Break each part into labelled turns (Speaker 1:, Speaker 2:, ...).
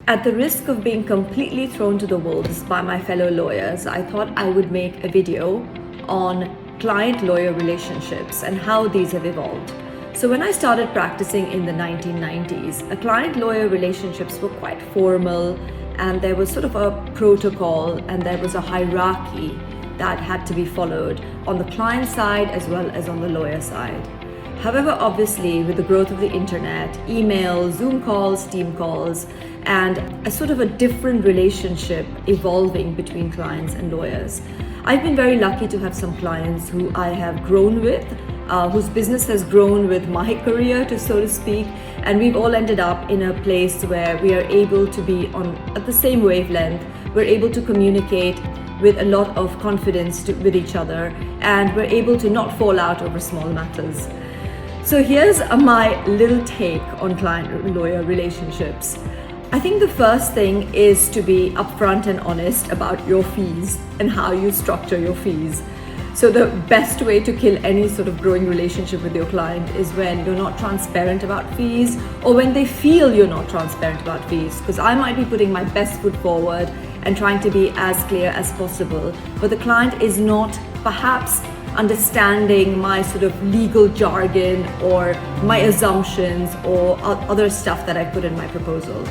Speaker 1: At the risk of being completely thrown to the wolves by my fellow lawyers, I thought I would make a video on client-lawyer relationships and how these have evolved. So when I started practicing in the 1990s, client-lawyer relationships were quite formal, and there was sort of a protocol and there was a hierarchy that had to be followed on the client side as well as on the lawyer side. However, obviously, with the growth of the internet, email, Zoom calls, Team calls, and a sort of a different relationship evolving between clients and lawyers, I've been very lucky to have some clients who I have grown with, whose business has grown with my career, so to speak, and we've all ended up in a place where we are able to be at the same wavelength. We're able to communicate with a lot of confidence with each other, and we're able to not fall out over small matters. So here's my little take on client-lawyer relationships. I think the first thing is to be upfront and honest about your fees and how you structure your fees. So the best way to kill any sort of growing relationship with your client is when you're not transparent about fees, or when they feel you're not transparent about fees. Because I might be putting my best foot forward and trying to be as clear as possible, but the client is not perhaps understanding my sort of legal jargon or my assumptions or other stuff that I put in my proposal.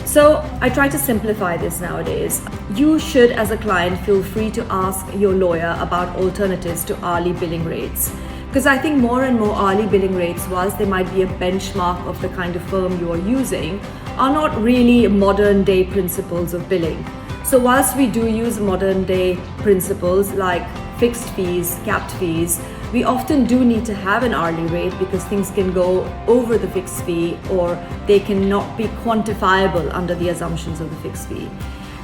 Speaker 1: So I try to simplify this nowadays. You should, as a client, feel free to ask your lawyer about alternatives to hourly billing rates. Because I think more and more hourly billing rates, whilst they might be a benchmark of the kind of firm you are using, are not really modern day principles of billing. So whilst we do use modern day principles like fixed fees, capped fees, we often do need to have an hourly rate because things can go over the fixed fee, or they cannot be quantifiable under the assumptions of the fixed fee.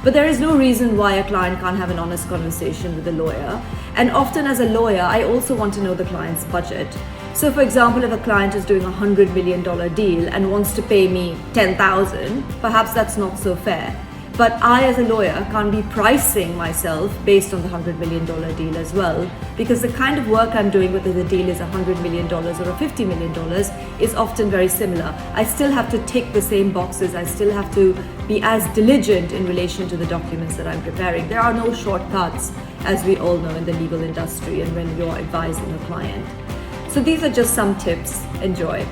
Speaker 1: But there is no reason why a client can't have an honest conversation with a lawyer. And often as a lawyer, I also want to know the client's budget. So for example, if a client is doing a $100 million deal and wants to pay me $10,000, perhaps that's not so fair. But I, as a lawyer, can't be pricing myself based on the $100 million deal as well, because the kind of work I'm doing, whether the deal is $100 million or a $50 million, is often very similar. I still have to tick the same boxes. I still have to be as diligent in relation to the documents that I'm preparing. There are no shortcuts, as we all know, in the legal industry and when you're advising a client. So these are just some tips. Enjoy.